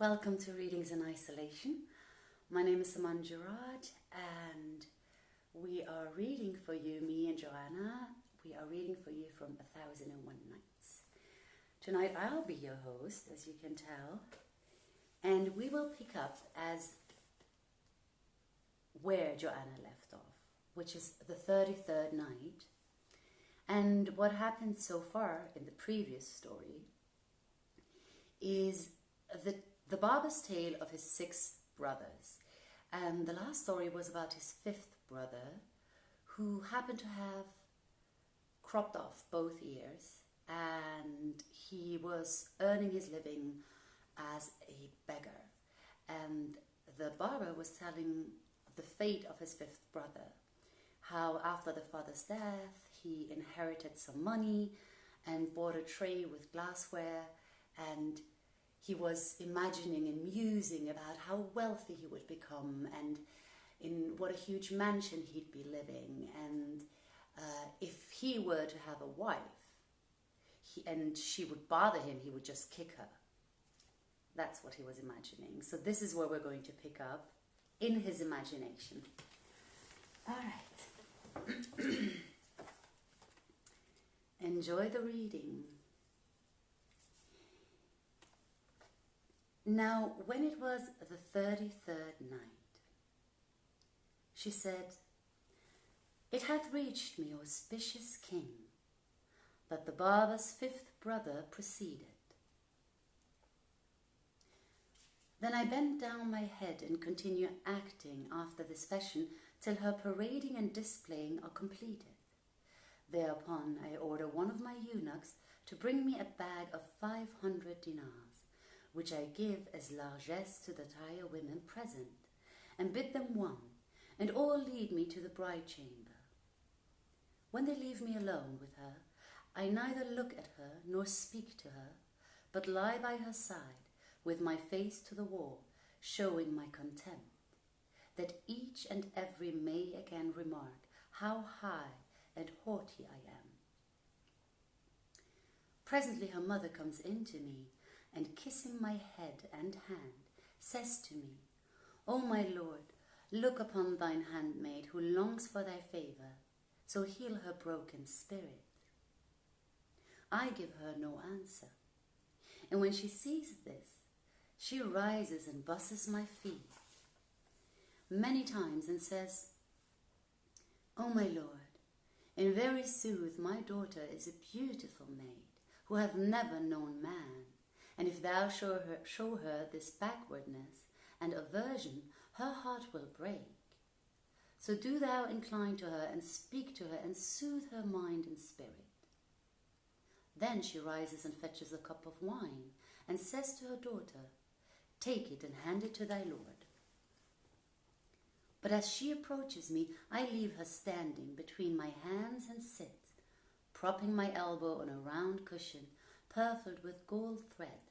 Welcome to Readings in Isolation. My name is Saman Giraud and we are reading for you, me and Joanna, we are reading for you from 1001 Nights. Tonight I'll be your host, as you can tell, and we will pick up as where Joanna left off, which is the 33rd night. And what happened so far in the previous story is the barber's tale of his 6 brothers. And the last story was about his 5th brother, who happened to have cropped off both ears, and he was earning his living as a beggar. And the barber was telling the fate of his 5th brother, how after the father's death he inherited some money and bought a tray with glassware, and he was imagining and musing about how wealthy he would become and in what a huge mansion he'd be living, and if he were to have a wife and she would bother him, he would just kick her. That's what he was imagining. So this is where we're going to pick up, in his imagination. All right. Enjoy the reading. Now, when it was the 33rd night, she said, "It hath reached me, auspicious king, that the barber's 5th brother proceeded. Then I bent down my head and continue acting after this fashion till her parading and displaying are completed. Thereupon I order one of my eunuchs to bring me a bag of 500 dinars, which I give as largesse to the tire women present, and bid them one, and all lead me to the bride chamber. When they leave me alone with her, I neither look at her nor speak to her, but lie by her side with my face to the wall, showing my contempt, that each and every may again remark how high and haughty I am. Presently her mother comes in to me, and kissing my head and hand, says to me, O my lord, look upon thine handmaid who longs for thy favour, so heal her broken spirit. I give her no answer, and when she sees this, she rises and busses my feet many times and says, O my lord, in very sooth my daughter is a beautiful maid, who hath never known man, and if thou show her this backwardness and aversion, her heart will break. So do thou incline to her and speak to her and soothe her mind and spirit. Then she rises and fetches a cup of wine and says to her daughter, Take it and hand it to thy lord. But as she approaches me, I leave her standing between my hands and sit, propping my elbow on a round cushion purfled with gold thread,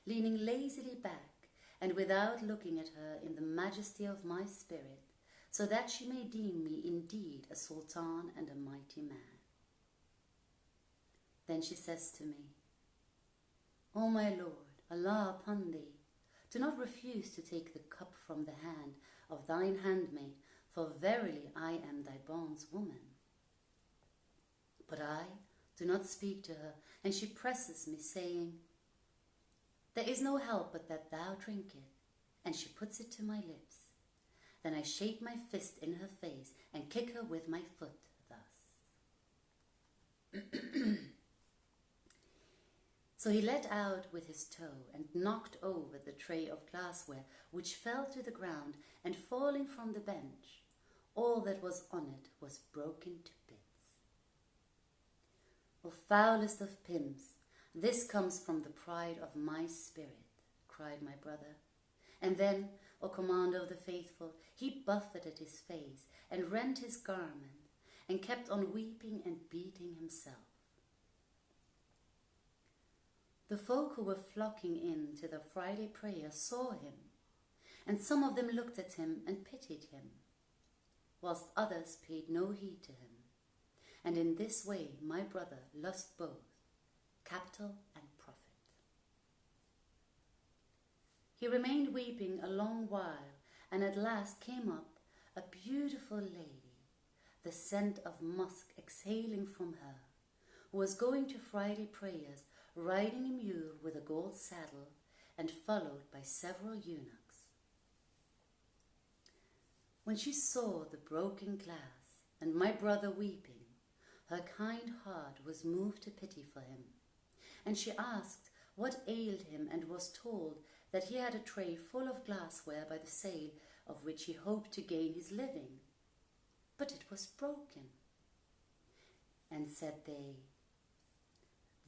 leaning lazily back and without looking at her in the majesty of my spirit, so that she may deem me indeed a sultan and a mighty man. Then she says to me, O my lord, Allah upon thee, do not refuse to take the cup from the hand of thine handmaid, for verily I am thy bondswoman. But I do not speak to her, and she presses me, saying, There is no help but that thou drink it, and she puts it to my lips. Then I shake my fist in her face and kick her with my foot thus. So he let out with his toe and knocked over the tray of glassware, which fell to the ground, and falling from the bench, all that was on it was broken to bits. O foulest of pimps, this comes from the pride of my spirit, cried my brother. And then, O commander of the faithful, he buffeted his face and rent his garment, and kept on weeping and beating himself. The folk who were flocking in to the Friday prayer saw him, and some of them looked at him and pitied him, whilst others paid no heed to him. And in this way my brother lost both capital and profit. He remained weeping a long while, and at last came up a beautiful lady, the scent of musk exhaling from her, who was going to Friday prayers, riding a mule with a gold saddle, and followed by several eunuchs. When she saw the broken glass and my brother weeping, her kind heart was moved to pity for him, and she asked what ailed him, and was told that he had a tray full of glassware by the sale of which he hoped to gain his living, but it was broken. And said they,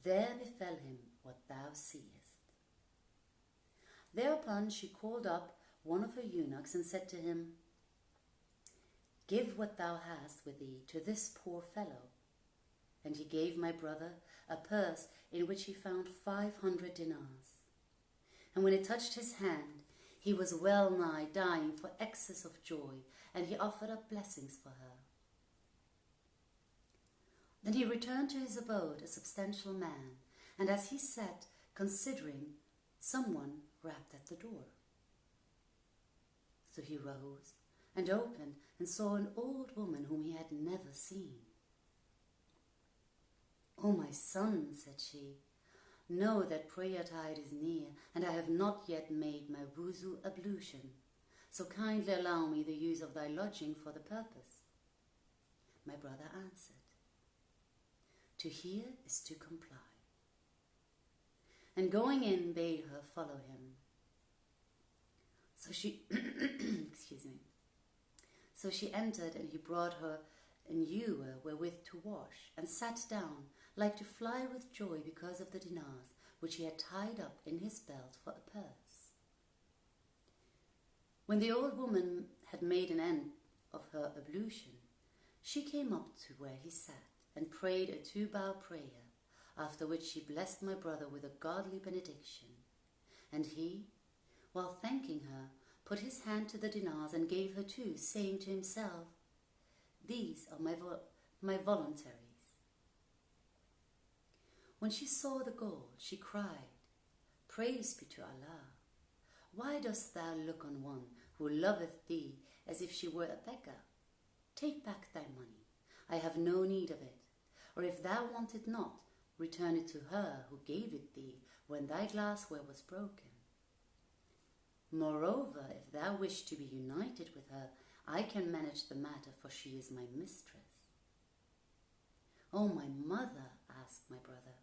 "There befell him what thou seest." Thereupon she called up one of her eunuchs and said to him, "Give what thou hast with thee to this poor fellow." And he gave my brother a purse in which he found 500 dinars. And when it touched his hand, he was well nigh dying for excess of joy, and he offered up blessings for her. Then he returned to his abode a substantial man, and as he sat considering, someone rapped at the door. So he rose and opened and saw an old woman whom he had never seen. "O my son," said she, "know that prayer tide is near, and I have not yet made my wuzu ablution, so kindly allow me the use of thy lodging for the purpose." My brother answered, "To hear is to comply," and going in bade her follow him. So she So she entered, and he brought her an ewer wherewith to wash, and sat down, like to fly with joy because of the dinars which he had tied up in his belt for a purse. When the old woman had made an end of her ablution, she came up to where he sat and prayed a 2-bow prayer, after which she blessed my brother with a godly benediction. And he, while thanking her, put his hand to the dinars and gave her 2, saying to himself, "These are my voluntaries." When she saw the gold, she cried, "Praise be to Allah! Why dost thou look on one who loveth thee as if she were a beggar? Take back thy money. I have no need of it. Or if thou want it not, return it to her who gave it thee when thy glassware was broken. Moreover, if thou wish to be united with her, I can manage the matter, for she is my mistress." "O my mother," asked my brother,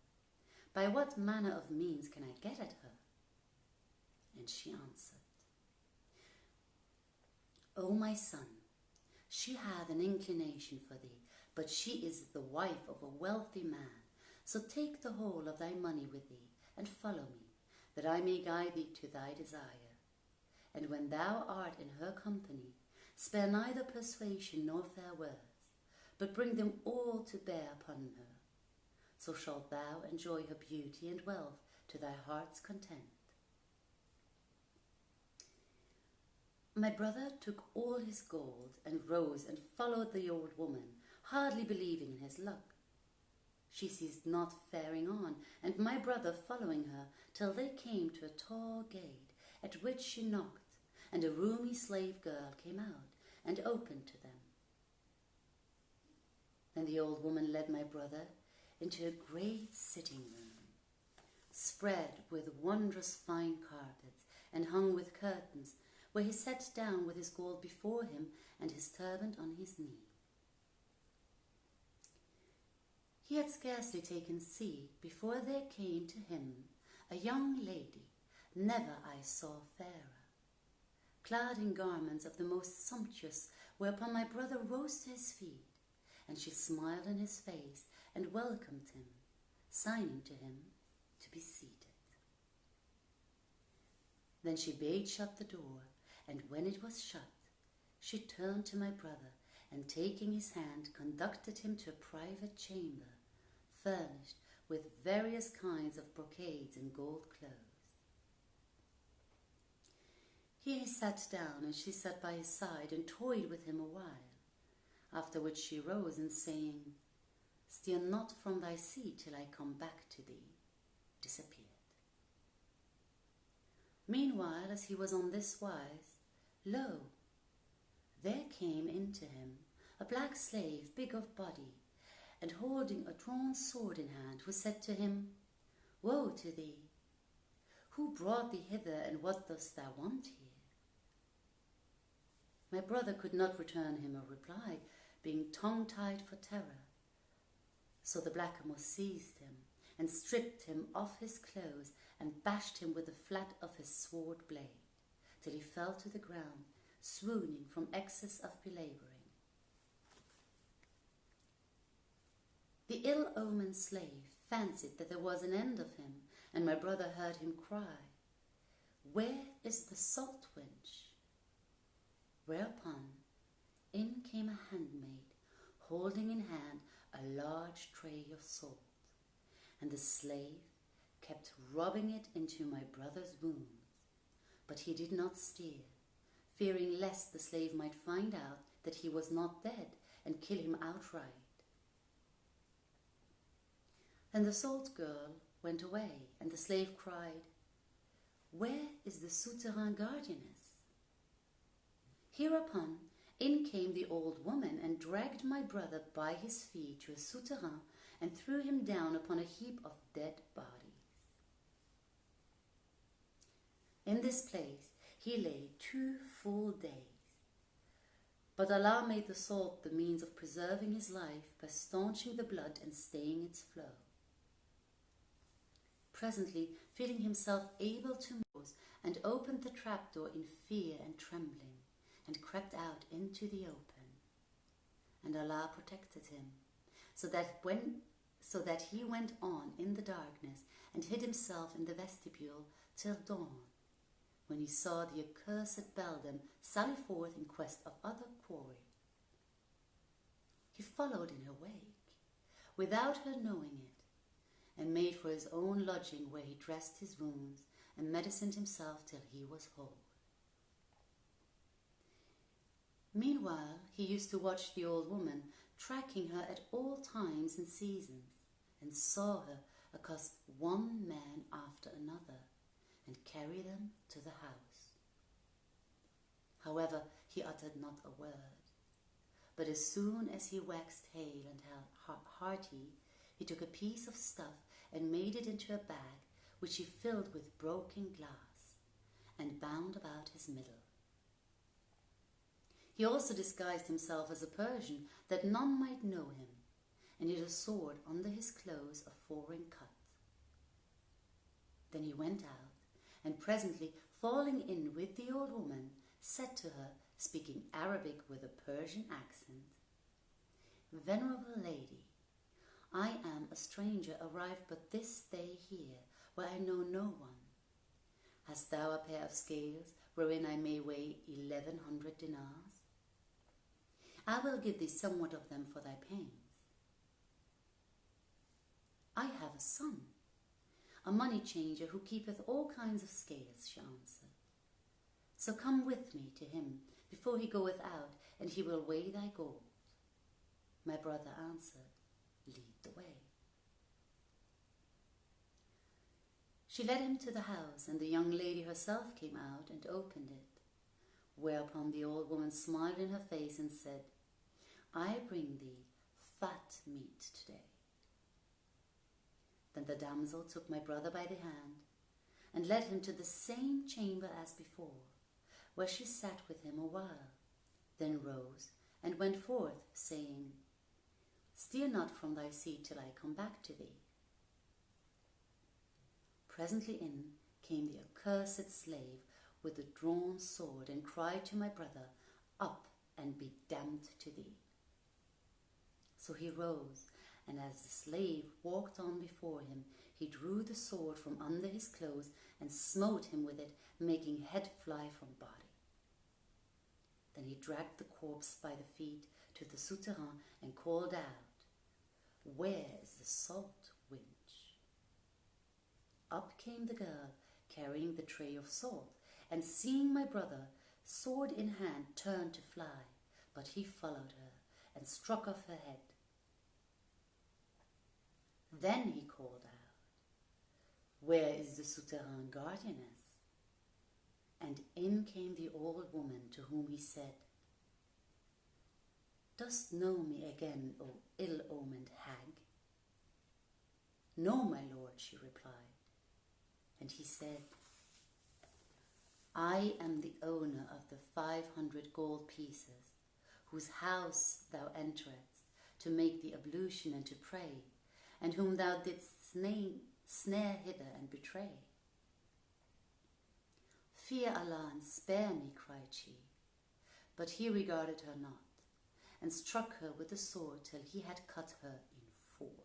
"by what manner of means can I get at her?" And she answered, "O my son, she hath an inclination for thee, but she is the wife of a wealthy man. So take the whole of thy money with thee, and follow me, that I may guide thee to thy desire. And when thou art in her company, spare neither persuasion nor fair words, but bring them all to bear upon her. So shalt thou enjoy her beauty and wealth to thy heart's content." My brother took all his gold and rose and followed the old woman, hardly believing in his luck. She ceased not faring on, and my brother following her, till they came to a tall gate, at which she knocked, and a roomy slave girl came out and opened to them. Then the old woman led my brother into a great sitting room, spread with wondrous fine carpets and hung with curtains, where he sat down with his gold before him and his turban on his knee. He had scarcely taken seat before there came to him a young lady, never I saw fairer, clad in garments of the most sumptuous, whereupon my brother rose to his feet, and she smiled in his face and welcomed him, signing to him to be seated. Then she bade shut the door, and when it was shut, she turned to my brother, and taking his hand, conducted him to a private chamber, furnished with various kinds of brocades and gold clothes. Here he sat down, and she sat by his side and toyed with him a while, after which she rose, and saying, "Stir not from thy seat till I come back to thee," disappeared. Meanwhile, as he was on this wise, lo, there came into him a black slave, big of body, and holding a drawn sword in hand, who said to him, Woe to thee! Who brought thee hither, and what dost thou want here? My brother could not return him a reply, being tongue-tied for terror. So the blackamoor seized him, and stripped him off his clothes, and bashed him with the flat of his sword blade, till he fell to the ground, swooning from excess of belabouring. The ill-omened slave fancied that there was an end of him, and my brother heard him cry, Where is the salt wench? Whereupon in came a handmaid, holding in hand a large tray of salt, and the slave kept rubbing it into my brother's wounds, but he did not stir, fearing lest the slave might find out that he was not dead and kill him outright. Then the salt girl went away, and the slave cried, Where is the souterrain guardianess? Hereupon in came the old woman, and dragged my brother by his feet to a souterrain, and threw him down upon a heap of dead bodies. In this place he lay 2 full days. But Allah made the salt the means of preserving his life by staunching the blood and staying its flow. Presently, feeling himself able to move, and opened the trapdoor in fear and trembling, and crept out into the open. And Allah protected him, so that he went on in the darkness, and hid himself in the vestibule till dawn, when he saw the accursed beldam sally forth in quest of other quarry. He followed in her wake, without her knowing it, and made for his own lodging, where he dressed his wounds and medicined himself till he was whole. Meanwhile, he used to watch the old woman, tracking her at all times and seasons, and saw her accost one man after another, and carry them to the house. However, he uttered not a word, but as soon as he waxed hale and hearty, he took a piece of stuff and made it into a bag, which he filled with broken glass, and bound about his middle. He also disguised himself as a Persian, that none might know him, and hid a sword under his clothes of foreign cut. Then he went out, and presently, falling in with the old woman, said to her, speaking Arabic with a Persian accent, Venerable lady, I am a stranger arrived but this day here, where I know no one. Hast thou a pair of scales, wherein I may weigh 1,100 dinars? I will give thee somewhat of them for thy pains. I have a son, a money changer, who keepeth all kinds of scales, she answered. So come with me to him before he goeth out, and he will weigh thy gold. My brother answered, Lead the way. She led him to the house, and the young lady herself came out and opened it, whereupon the old woman smiled in her face and said, I bring thee fat meat today. Then the damsel took my brother by the hand, and led him to the same chamber as before, where she sat with him a while, then rose and went forth, saying, Stir not from thy seat till I come back to thee. Presently in came the accursed slave with the drawn sword, and cried to my brother, Up, and be damned to thee. So he rose, and as the slave walked on before him, he drew the sword from under his clothes, and smote him with it, making head fly from body. Then he dragged the corpse by the feet to the souterrain, and called out, Where is the salt wench? Up came the girl, carrying the tray of salt, and seeing my brother, sword in hand, turned to fly, but he followed her, and struck off her head. Then he called out, Where is the souterrain guardianess? And in came the old woman, to whom he said, "Dost know me again, O ill-omened hag?" "No, my lord," she replied. And he said, "I am the owner of the 500 gold pieces, whose house thou enterest to make the ablution and to pray, and whom thou didst snare hither and betray." "Fear Allah and spare me," cried she. But he regarded her not, and struck her with the sword till he had cut her in 4.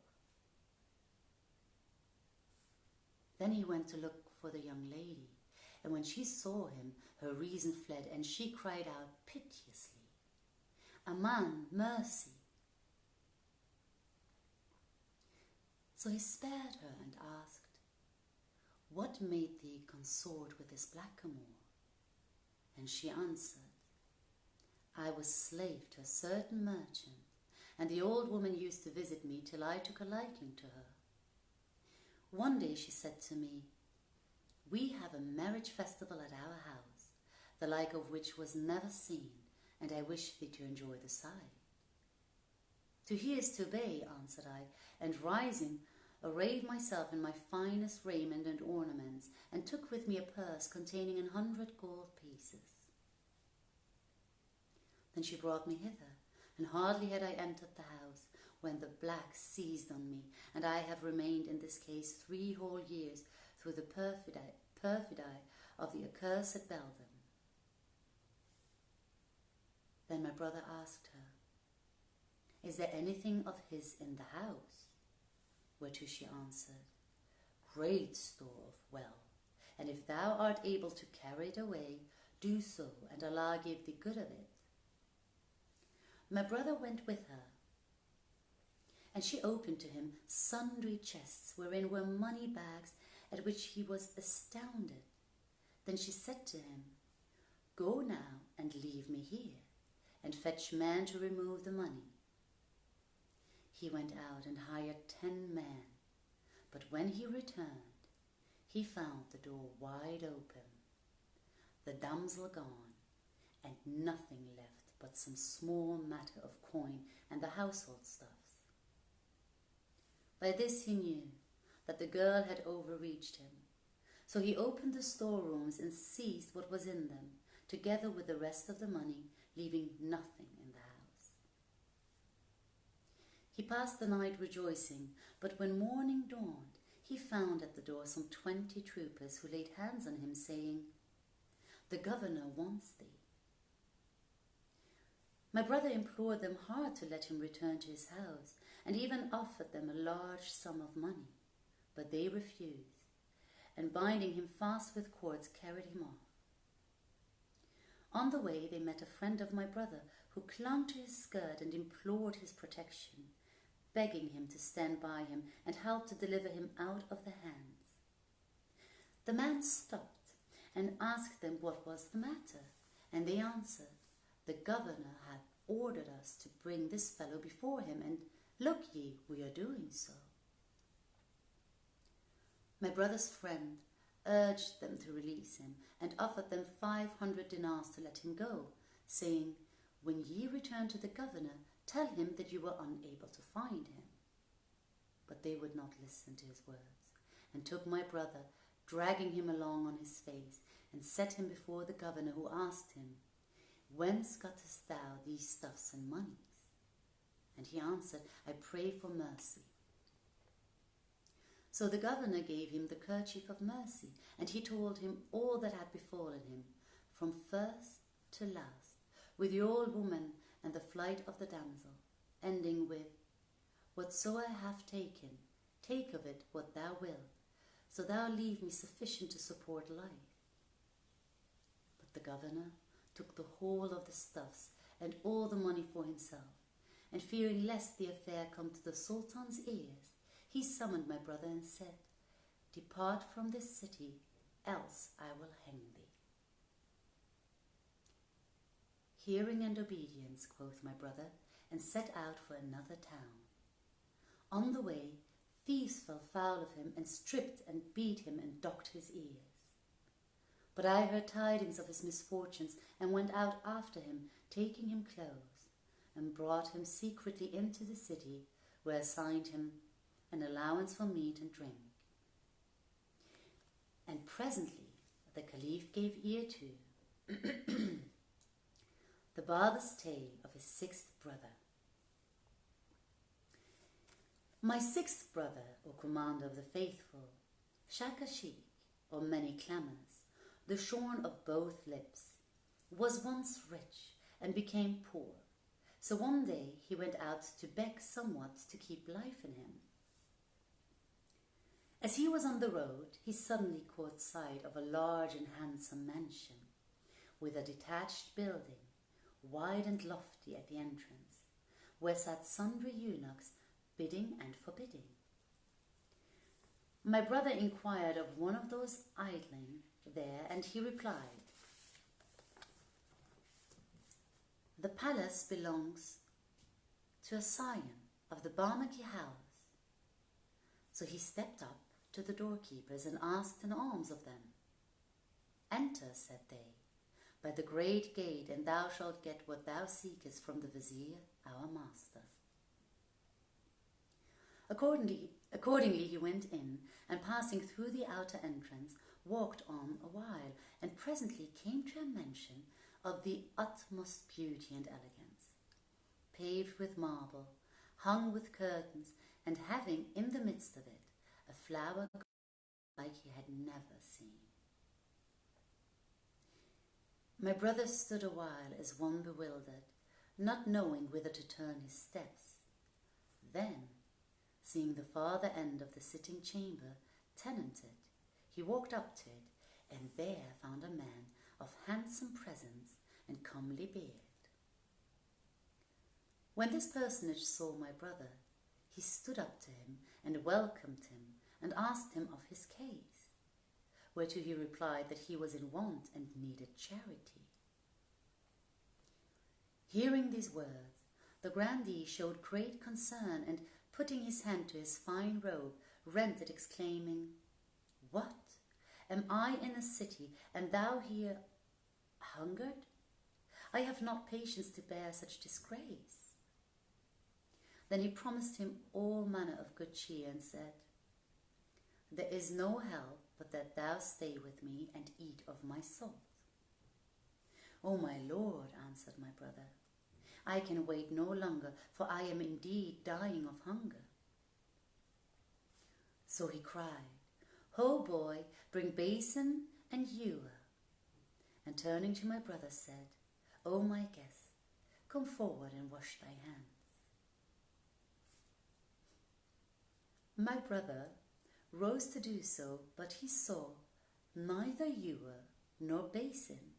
Then he went to look for the young lady, and when she saw him, her reason fled, and she cried out piteously, "Aman, mercy!" So he spared her and asked, "What made thee consort with this blackamoor?" And she answered, "I was slave to a certain merchant, and the old woman used to visit me till I took a liking to her. One day she said to me, 'We have a marriage festival at our house, the like of which was never seen, and I wish thee to enjoy the sight.' 'To hear is to obey,' answered I, and rising, arrayed myself in my finest raiment and ornaments, and took with me a purse containing 100 gold pieces. Then she brought me hither, and hardly had I entered the house when the black seized on me, and I have remained in this case 3 whole years through the perfidy of the accursed beldam." Then my brother asked her, "Is there anything of his in the house?" Whereto she answered, "Great store of wealth, and if thou art able to carry it away, do so, and Allah give thee good of it." My brother went with her, and she opened to him sundry chests wherein were money bags, at which he was astounded. Then she said to him, "Go now and leave me here, and fetch men to remove the money." He went out and hired 10 men, but when he returned, he found the door wide open, the damsel gone, and nothing left but some small matter of coin and the household stuffs. By this he knew that the girl had overreached him, so he opened the storerooms and seized what was in them, together with the rest of the money, leaving nothing in the house. He passed the night rejoicing, but when morning dawned, he found at the door some 20 troopers who laid hands on him, saying, "The governor wants thee." My brother implored them hard to let him return to his house, and even offered them a large sum of money, but they refused, and binding him fast with cords, carried him off. On the way they met a friend of my brother, who clung to his skirt and implored his protection, begging him to stand by him and help to deliver him out of their hands. The man stopped and asked them what was the matter, and they answered, "The governor hath ordered us to bring this fellow before him, and look ye, we are doing so." My brother's friend urged them to release him, and offered them 500 dinars to let him go, saying, "When ye return to the governor, tell him that you were unable to find him." But they would not listen to his words, and took my brother, dragging him along on his face, and set him before the governor, who asked him, "Whence gottest thou these stuffs and monies?" And he answered, "I pray for mercy." So the governor gave him the kerchief of mercy, and he told him all that had befallen him, from first to last, with the old woman and the flight of the damsel, ending with, "Whatso I have taken, take of it what thou wilt, so thou leave me sufficient to support life." But the governor took the whole of the stuffs and all the money for himself, and fearing lest the affair come to the Sultan's ears, he summoned my brother and said, "Depart from this city, else I will hang thee." "Hearing and obedience," quoth my brother, and set out for another town. On the way, thieves fell foul of him, and stripped and beat him and docked his ears. But I heard tidings of his misfortunes, and went out after him, taking him close, and brought him secretly into the city, where I assigned him an allowance for meat and drink. And presently the Caliph gave ear to the barber's tale of his sixth brother. My sixth brother, or commander of the faithful, Shakashik, or many clamours, the shorn of both lips, was once rich and became poor. So one day he went out to beg somewhat to keep life in him. As he was on the road, he suddenly caught sight of a large and handsome mansion, with a detached building, wide and lofty at the entrance, where sat sundry eunuchs, bidding and forbidding. My brother inquired of one of those idling there, and he replied, "The palace belongs to a scion of the Barmaki house." So he stepped up to the doorkeepers and asked an alms of them. "Enter," said they, "by the great gate, and thou shalt get what thou seekest from the vizier, our master." Accordingly he went in, and passing through the outer entrance, walked on a while, and presently came to a mansion of the utmost beauty and elegance, paved with marble, hung with curtains, and having in the midst of it a flower like he had never seen. My brother stood a while as one bewildered, not knowing whither to turn his steps. Then, seeing the farther end of the sitting chamber tenanted, he walked up to it, and there found a man of handsome presence and comely beard. When this personage saw my brother, he stood up to him and welcomed him, and asked him of his case, whereto he replied that he was in want and needed charity. Hearing these words, the grandee showed great concern, and putting his hand to his fine robe, rent it, exclaiming, "What? Am I in a city, and thou here hungered? I have not patience to bear such disgrace." Then he promised him all manner of good cheer, and said, "There is no help but that thou stay with me and eat of my salt." "O my lord," answered my brother, "I can wait no longer, for I am indeed dying of hunger." So he cried, "Ho, boy, bring basin and ewer," and turning to my brother said, "O my guest, come forward and wash thy hands." My brother rose to do so, but he saw neither ewer nor basin.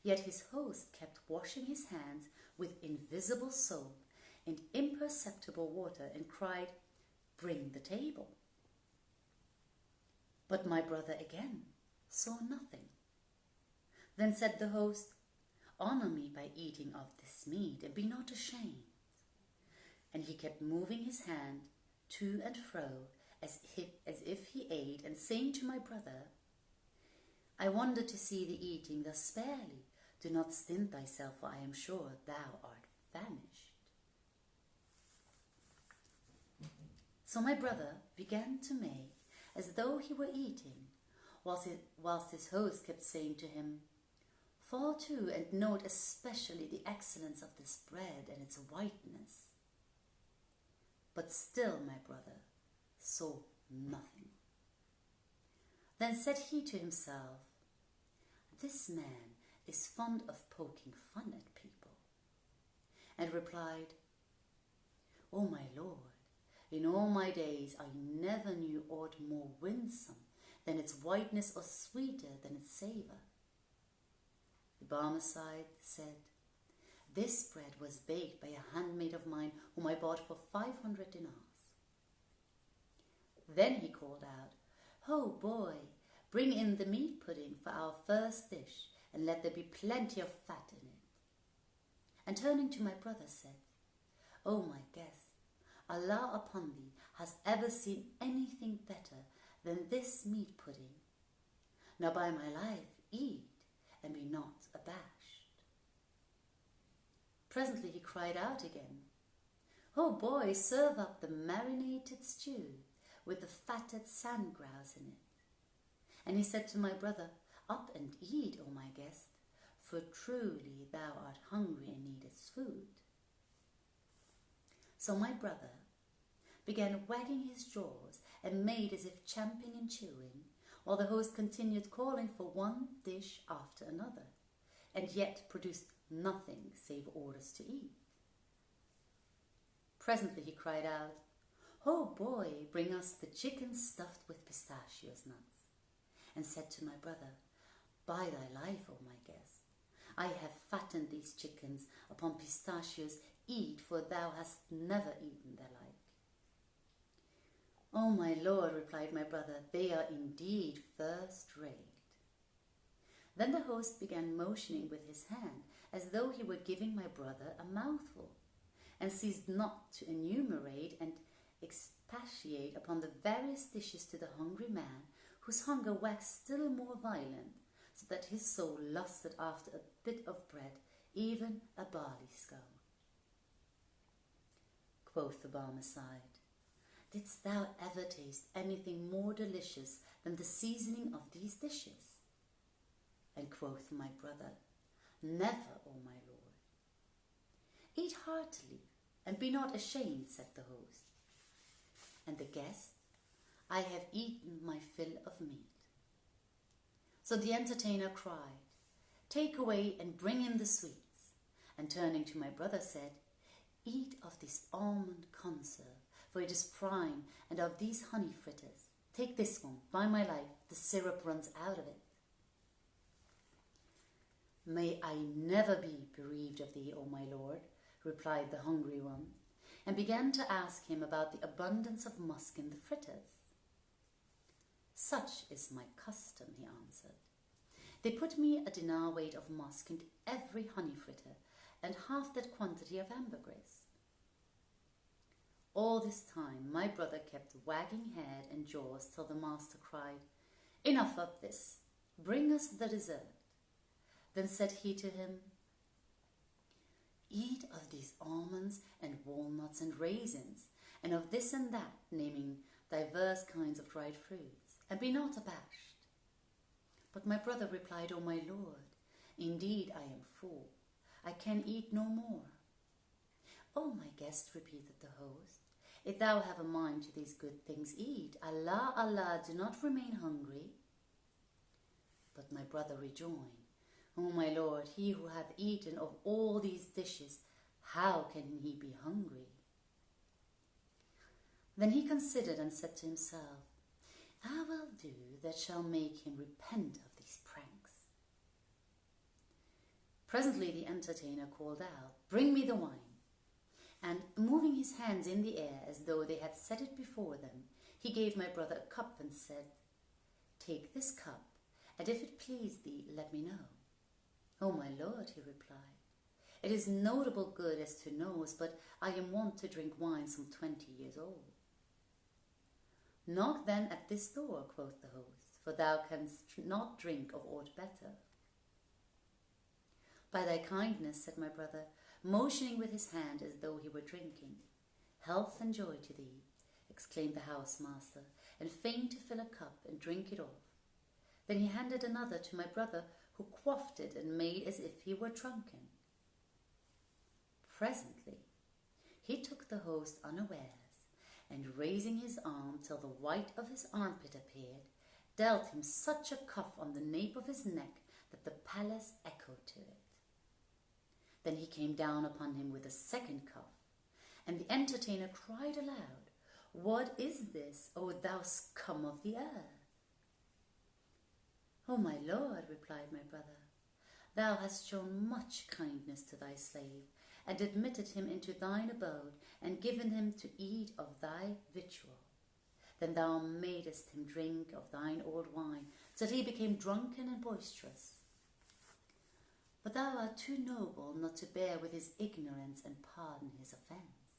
Yet his host kept washing his hands with invisible soap and imperceptible water, and cried, "Bring the table." But my brother again saw nothing. Then said the host, "Honor me by eating of this meat, and be not ashamed." And he kept moving his hand to and fro as if he ate, and saying to my brother, "I wonder to see thee eating thus sparely. Do not stint thyself, for I am sure thou art famished." So my brother began to make as though he were eating, whilst his host kept saying to him, "Fall to, and note especially the excellence of this bread and its whiteness." But still my brother saw nothing. Then said he to himself, "This man is fond of poking fun at people," and replied, "O my lord, in all my days I never knew aught more winsome than its whiteness, or sweeter than its savour." The Barmecide said, "This bread was baked by a handmaid of mine, whom I bought for 500 dinars. Then he called out, "Ho, boy, bring in the meat pudding for our first dish, and let there be plenty of fat in it." And turning to my brother said, "O my guest, Allah upon thee has ever seen anything better than this meat pudding. Now by my life, eat, and be not abashed. Presently he cried out again, "Oh boy, serve up the marinated stew with the fatted sand grouse in it." And he said to my brother, "Up and eat, O my guest, for truly thou art hungry and needest food." So my brother began wagging his jaws and made as if champing and chewing, while the host continued calling for one dish after another, and yet produced nothing save orders to eat. Presently he cried out, "Oh boy, bring us the chicken stuffed with pistachios nuts," and said to my brother, "By thy life, O my guest, I have fattened these chickens upon pistachios. Eat, for thou hast never eaten their like." "Oh my lord," replied my brother, "they are indeed first rate." Then the host began motioning with his hand as though he were giving my brother a mouthful, and ceased not to enumerate and expatiate upon the various dishes to the hungry man, whose hunger waxed still more violent, so that his soul lusted after a bit of bread, even a barley scone. Quoth the Barmecide, "Didst thou ever taste anything more delicious than the seasoning of these dishes?" And quoth my brother, "Never, O my lord." "Eat heartily, and be not ashamed," said the host. And the guest, "I have eaten my fill of meat." So the entertainer cried, "Take away and bring in the sweets," and turning to my brother said, "Eat of this almond conserve, for it is prime, and of these honey fritters. Take this one, by my life, the syrup runs out of it." "May I never be bereaved of thee, O my lord," replied the hungry one, and began to ask him about the abundance of musk in the fritters. "Such is my custom," he answered. "They put me a dinar weight of musk into every honey fritter, and half that quantity of ambergris." All this time my brother kept wagging head and jaws till the master cried, "Enough of this, bring us the dessert." Then said he to him, "Eat of these almonds and walnuts and raisins, and of this and that," naming divers kinds of dried fruits, "and be not abashed." But my brother replied, "O my lord, indeed I am full. I can eat no more." "O my guest," repeated the host, "if thou have a mind to these good things, eat. Allah, Allah, do not remain hungry." But my brother rejoined, "O my lord, he who hath eaten of all these dishes, how can he be hungry?" Then he considered and said to himself, "I will do that shall make him repent of these pranks." Presently the entertainer called out, "Bring me the wine." And moving his hands in the air as though they had set it before them, he gave my brother a cup and said, "Take this cup, and if it please thee, let me know." "O my lord," he replied, "it is notable good as to nose, but I am wont to drink wine some 20 years old." "Knock then at this door," quoth the host, "for thou canst not drink of aught better." "By thy kindness," said my brother, motioning with his hand as though he were drinking. "Health and joy to thee," exclaimed the housemaster, and feigned to fill a cup and drink it off. Then he handed another to my brother, who quaffed it and made as if he were drunken. Presently he took the host unawares, and raising his arm till the white of his armpit appeared, dealt him such a cuff on the nape of his neck that the palace echoed to it. Then he came down upon him with a second cuff, and the entertainer cried aloud, "What is this, O thou scum of the earth?" "O my lord," replied my brother, "thou hast shown much kindness to thy slave, and admitted him into thine abode, and given him to eat of thy victual. Then thou madest him drink of thine old wine, till he became drunken and boisterous. But thou art too noble not to bear with his ignorance and pardon his offence."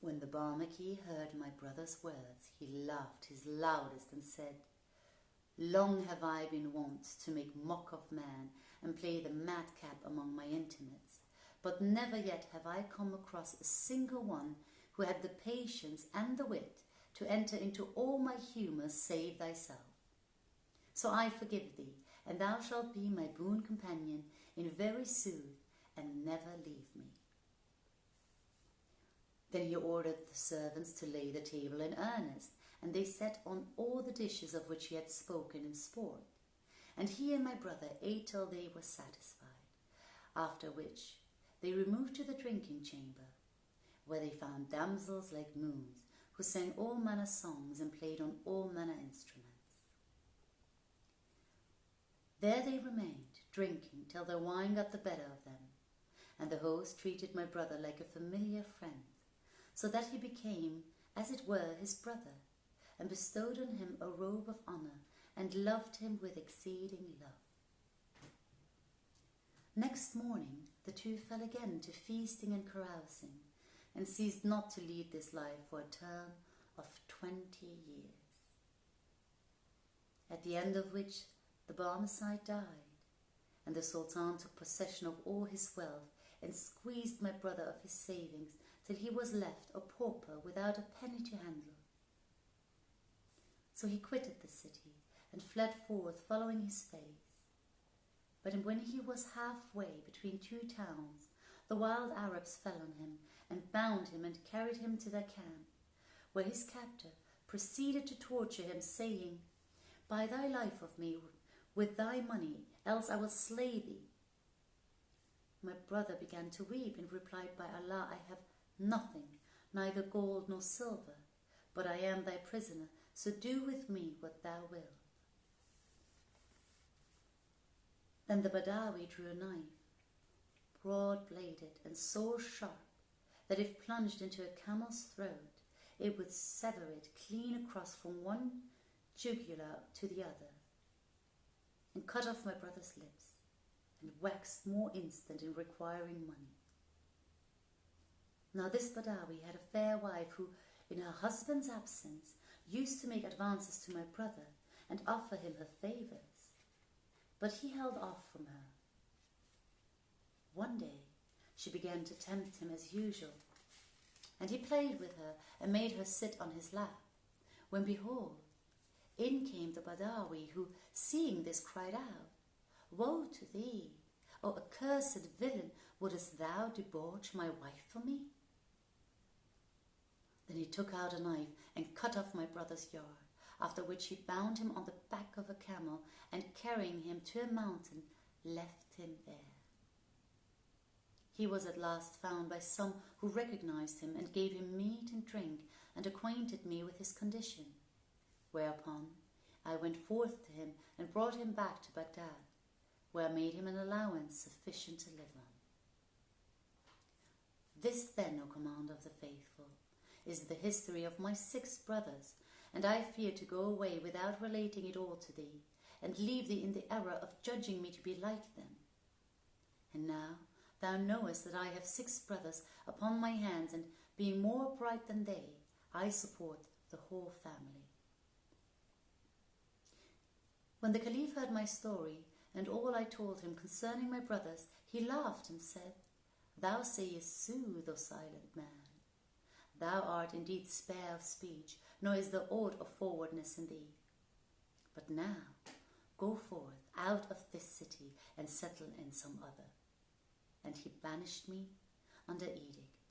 When the Barmaki heard my brother's words, he laughed his loudest and said, Long have I been wont to make mock of man and play the madcap among my intimates, but never yet have I come across a single one who had the patience and the wit to enter into all my humours save thyself. So I forgive thee, and thou shalt be my boon companion in very sooth, and never leave me. Then he ordered the servants to lay the table in earnest, and they set on all the dishes of which he had spoken in sport. And he and my brother ate till they were satisfied, after which they removed to the drinking chamber, where they found damsels like moons, who sang all manner songs and played on all manner instruments. There they remained, drinking till the wine got the better of them, and the host treated my brother like a familiar friend, so that he became, as it were, his brother, and bestowed on him a robe of honour, and loved him with exceeding love. Next morning the two fell again to feasting and carousing, and ceased not to lead this life for a term of 20 years. At the end of which the Barmecide died, and the Sultan took possession of all his wealth, and squeezed my brother of his savings, till he was left a pauper without a penny to handle. So he quitted the city, and fled forth, following his face. But when he was halfway between two towns, the wild Arabs fell on him, and bound him, and carried him to their camp, where his captor proceeded to torture him, saying, "Buy thy life of me with thy money, else I will slay thee." My brother began to weep, and replied, "By Allah, I have nothing, neither gold nor silver, but I am thy prisoner, so do with me what thou wilt." Then the Badawi drew a knife, broad-bladed and so sharp that if plunged into a camel's throat, it would sever it clean across from one jugular to the other, and cut off my brother's lips, and waxed more instant in requiring money. Now this Badawi had a fair wife who, in her husband's absence, used to make advances to my brother and offer him her favours, but he held off from her. One day she began to tempt him as usual, and he played with her and made her sit on his lap, when behold, in came the Badawi, who, seeing this, cried out, "Woe to thee, O accursed villain, wouldest thou debauch my wife for me?" Then he took out a knife and cut off my brother's yard, after which he bound him on the back of a camel, and carrying him to a mountain, left him there. He was at last found by some who recognized him, and gave him meat and drink, and acquainted me with his condition, whereupon I went forth to him and brought him back to Baghdad, where I made him an allowance sufficient to live on. This then, O Commander of the Faithful, is the history of my 6 brothers, and I fear to go away without relating it all to thee, and leave thee in the error of judging me to be like them. And now thou knowest that I have 6 brothers upon my hands, and being more upright than they, I support the whole family. When the Caliph heard my story, and all I told him concerning my brothers, he laughed and said, "Thou sayest sooth, O silent man. Thou art indeed spare of speech, nor is there aught of forwardness in thee. But now go forth out of this city and settle in some other." And he banished me under edict.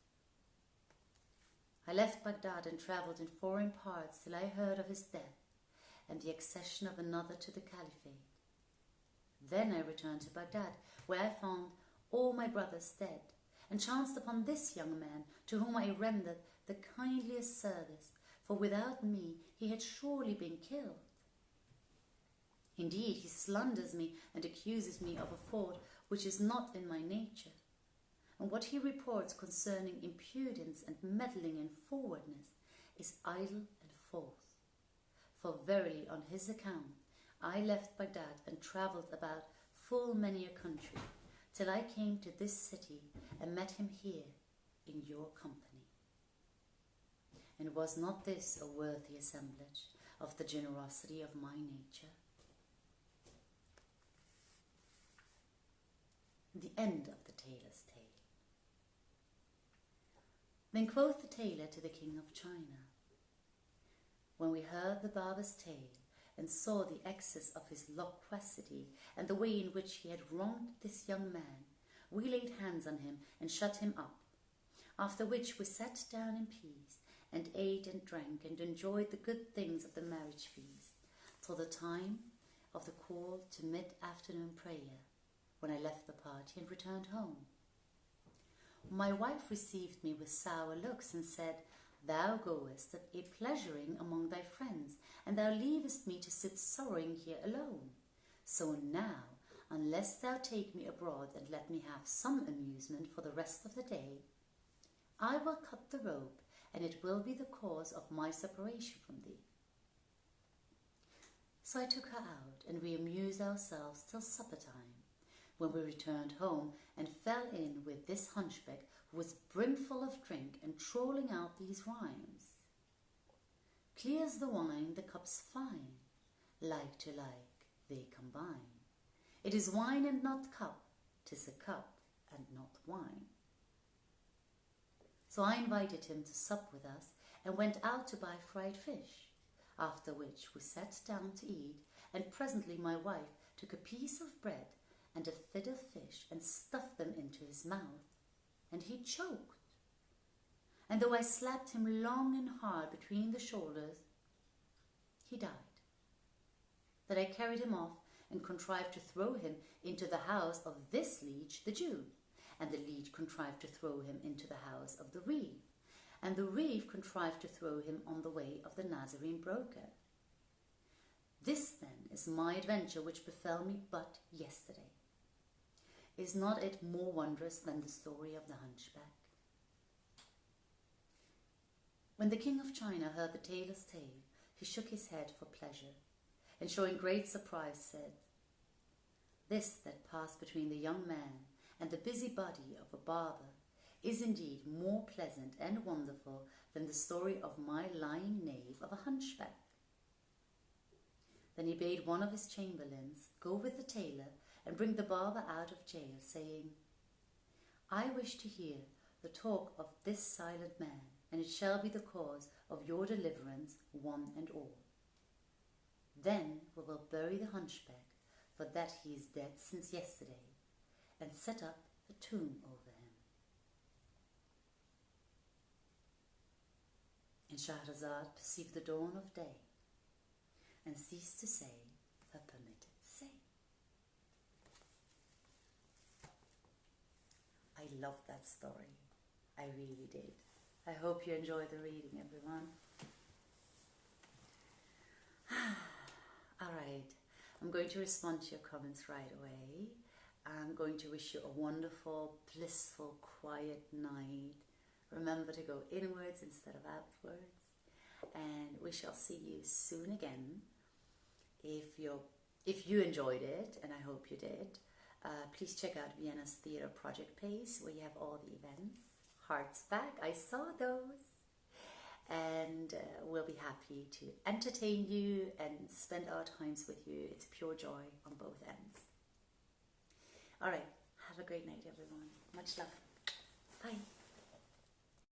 I left Baghdad and travelled in foreign parts till I heard of his death and the accession of another to the caliphate. Then I returned to Baghdad, where I found all my brothers dead, and chanced upon this young man, to whom I rendered the kindliest service, for without me he had surely been killed. Indeed, he slanders me and accuses me of a fault which is not in my nature, and what he reports concerning impudence and meddling and forwardness is idle and false. For verily on his account I left Baghdad and travelled about full many a country, till I came to this city and met him here in your company. And was not this a worthy assemblage of the generosity of my nature? The end of the tailor's tale. Then quoth the tailor to the king of China, when we heard the barber's tale and saw the excess of his loquacity and the way in which he had wronged this young man, we laid hands on him and shut him up, after which we sat down in peace and ate and drank and enjoyed the good things of the marriage feast till the time of the call to mid-afternoon prayer, when I left the party and returned home. My wife received me with sour looks and said, Thou goest a pleasuring among thy friends, and thou leavest me to sit sorrowing here alone. So now, unless thou take me abroad and let me have some amusement for the rest of the day, I will cut the rope, and it will be the cause of my separation from thee. So I took her out, and we amused ourselves till supper time, when we returned home and fell in with this hunchback who was brimful of drink and trolling out these rhymes. Clear's the wine, the cup's fine, like to like they combine. It is wine and not cup, 'tis a cup and not wine. So I invited him to sup with us and went out to buy fried fish, after which we sat down to eat, and presently my wife took a piece of bread and a fid of fish and stuffed them into his mouth, and he choked. And though I slapped him long and hard between the shoulders, he died. Then I carried him off and contrived to throw him into the house of this leech, the Jew, and the leech contrived to throw him into the house of the reeve, and the reeve contrived to throw him on the way of the Nazarene broker. This, then, is my adventure which befell me but yesterday. Is not it more wondrous than the story of the hunchback? When the king of China heard the tailor's tale, he shook his head for pleasure, and showing great surprise said, This that passed between the young man and the busy body of a barber is indeed more pleasant and wonderful than the story of my lying knave of a hunchback. Then he bade one of his chamberlains go with the tailor and bring the barber out of jail, saying, I wish to hear the talk of this silent man, and it shall be the cause of your deliverance, one and all. Then we will bury the hunchback, for that he is dead since yesterday, and set up a tomb over him. And Shahrazad perceived the dawn of day, and ceased to say her permitted say. I loved that story. I really did. I hope you enjoyed the reading, everyone. Alright, I'm going to respond to your comments right away. I'm going to wish you a wonderful, blissful, quiet night. Remember to go inwards instead of outwards. And we shall see you soon again. If you enjoyed it, and I hope you did, please check out Vienna's Theatre Project page, where you have all the events. Hearts back, I saw those. And we'll be happy to entertain you and spend our times with you. It's pure joy on both ends. All right, have a great night, everyone. Much love. Bye.